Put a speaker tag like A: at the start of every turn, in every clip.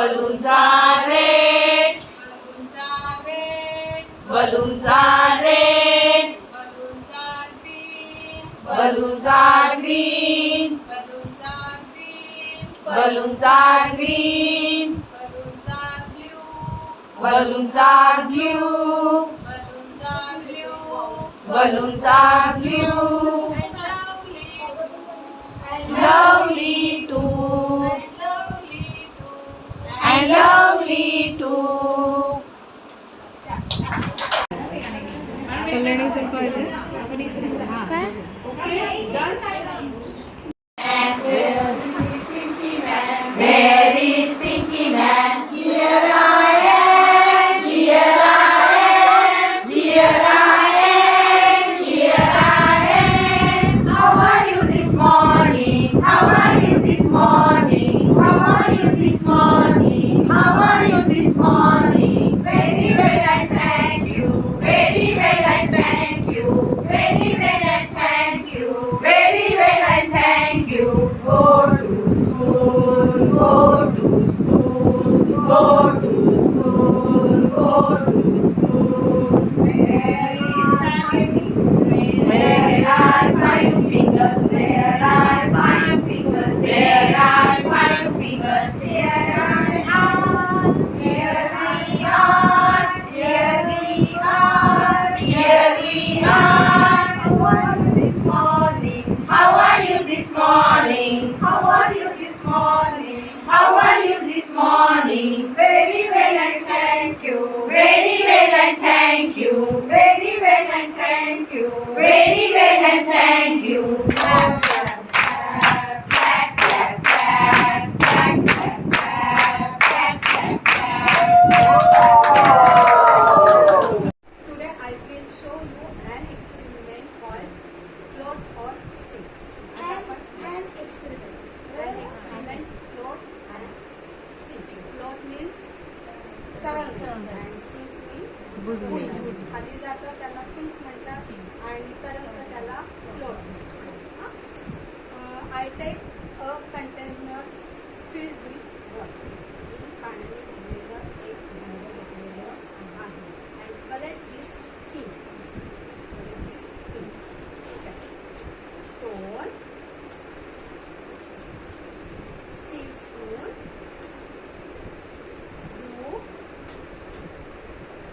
A: Balloons are red. Balloons are red. Balloons are green. Balloons are green. Balloons are blue. Balloons are blue. Lovely too. And lovely too. Where is Pinky Man? Here I am, here I am, here I am, here I am. How are you this morning? How are you this morning? How are you this morning? How are you this morning? Very well and thank you. Very well and thank you. Very well and thank you. Very well and thank you. Go to school. Go to school. Go to school. Go to school. Where is family? Where are 5 fingers? Where are 5 fingers? Where are 5 fingers? Here I am. Here we are. Here we are. Here we are. How are you this morning? How are you this morning? How are you this morning? How are you this morning? Very well and thank you. Very well and thank you. Very well and thank you. Very well and thank you. Clap, clap, clap, clap, clap, clap, clap, clap, clap, clap, clap, clap.
B: Today I will show you an experiment called float or sing. An experiment float and sing. Float means तरंग and sing means बुडबुड. खाली जातं त्याला sing म्हणतात आणि तरंग त्याला float म्हणतात. I take a container filled with water. पाण्याने भरलेलं एक भांडं घेतलेलं आहे and collect these things. Stone, steel spoon, screw,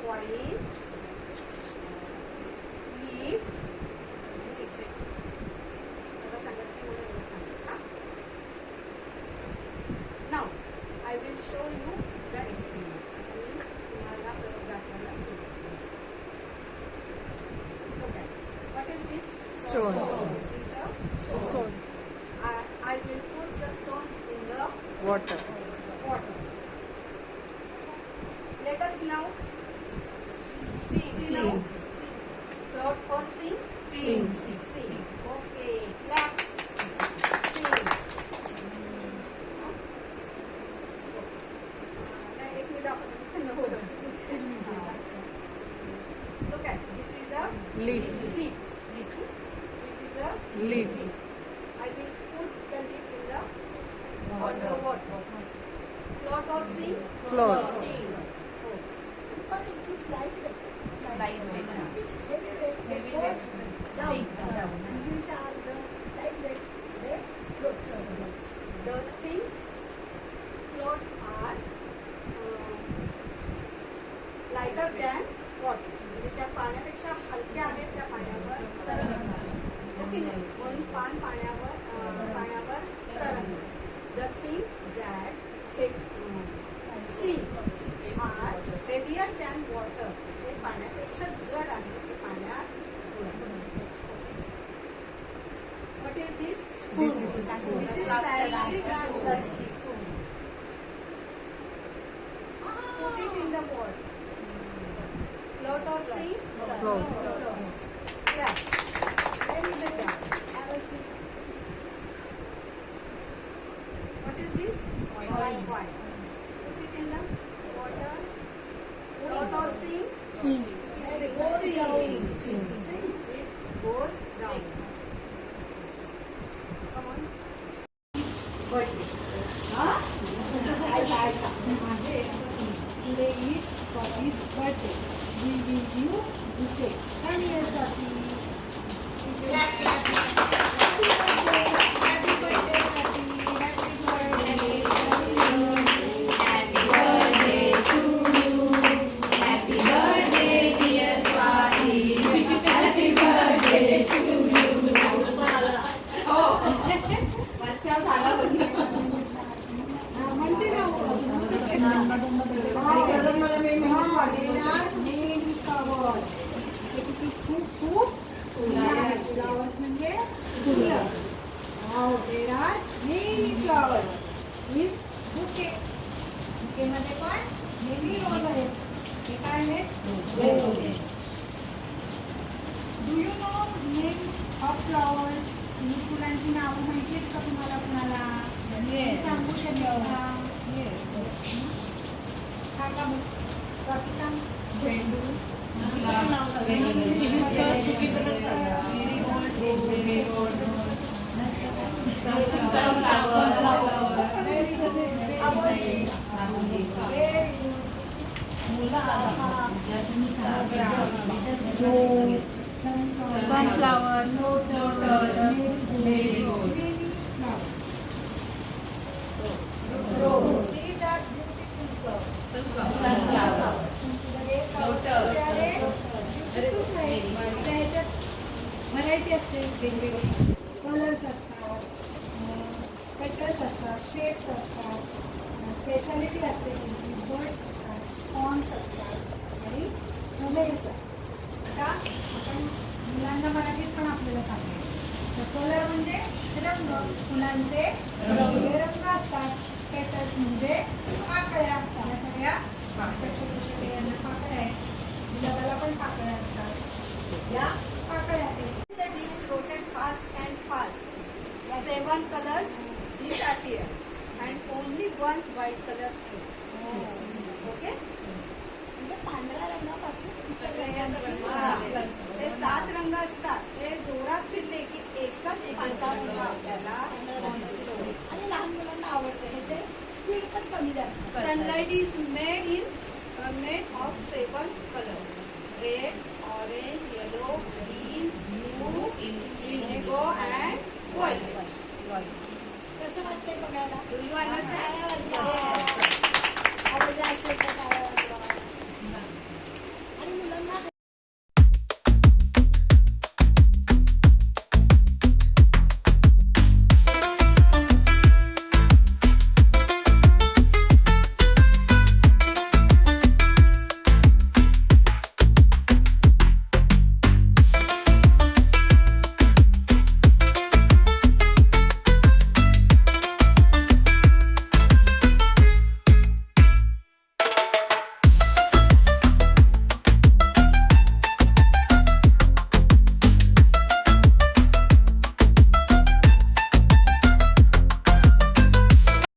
B: coin, leaf, etc. सगळं सांगत नाही मला एवढं सांगा. Now I will show you the experiment. मी तुम्हाला प्रयोग दाखवायला सुरू करते. Look at what is this?
C: Stone.
B: This is a stone. I will put the stone in the
C: Water.
B: water. Let us now sing. Now. Float or sing?
C: Sing.
B: Sing. Okay. Clap. Sing. एक मी दाखवते. Look at this is a
C: Leaf.
B: leaf. This is a
C: Leaf.
B: I will put the leaf in the water. Float or sing?
C: Float.
B: Because it is lightweight. It is heavyweight. It goes down. Which are the lightweight? They float. The things float are lighter than water. म्हणजे ज्या पाण्यापेक्षा हलक्या आहेत त्या पाण्यावर तरंगतात. Okay नाही म्हणून पाण्यावर तरंगतात. The things that sink are heavier than water. जे पाण्यापेक्षा जड आहे ते पाण्यात बुडतात. What is this?
C: This is a spoon.
B: This is plastic spoon. Put it in the water. Float or sink?
C: Float.
B: Float. Yes. Where is the cat? Have a seat. What is this? Coin. Put it in the water. Float or sink?
C: Sing.
B: It goes down. Sinks. It goes down. Come on. Today is Swati's birthday. We will you bouquet. And yes, Swati. Happy birthday, Swati.
A: Happy birthday to you. Happy birthday, dear Swati. Happy birthday to you. हो. वर्षा झाला म्हणून.
B: म्हणते ना खूप खूप flowers म्हणजे फुलं. there are many flowers in bouquet. Bouquet मध्ये पण many rose आहेत. हे काय आहेत? Do you know name of flowers? तुम्ही फुलांची नावं माहिती आहेत का तुम्हाला कुणाला? सांगू शकता का? सांगा मग. स्वाती सांग.
A: झेंडू, sunflower, lotus, marigold.
B: These are beautiful flowers.
A: Sunflower,
B: त्याच्यात व्हरायटी असते वेगवेगळे कलर्स असतात, पेटल्स असतात, शेप्स असतात, स्पेशालिटी असते, बर्ड्स असतात, फॉन्स असतात आणि फ्लेवर्स असतात. आता आपण मुलांना मराठीत पण आपल्याला सांगतो. कलर म्हणजे रंग, फुलांचे वेगवेगळे रंग असतात. पेटल्स म्हणजे पाकळ्या, या सगळ्या छोटे यांना पाकळ्या आहेत. गुलाबाला पण पाकळ्या असतात. या पाकळ्या आहेत. The leaves rotate fast and fast. 7 colors disappears and only one white color stays. Okay? म्हणजे पांढऱ्या रंगापासून हे 7 रंग असतात. ते जोरात फिरले की एकच पांढरा रंग आपल्याला दिसतो. आणि लहान मुलांना आवडते. ह्याचे स्पीड पण कमी जास्त. Sunlight is made of 7 colors: red, orange, yellow, green, blue, indigo and violet. कसं वाटतंय बघायला? Do you understand? आवडलं असेल तर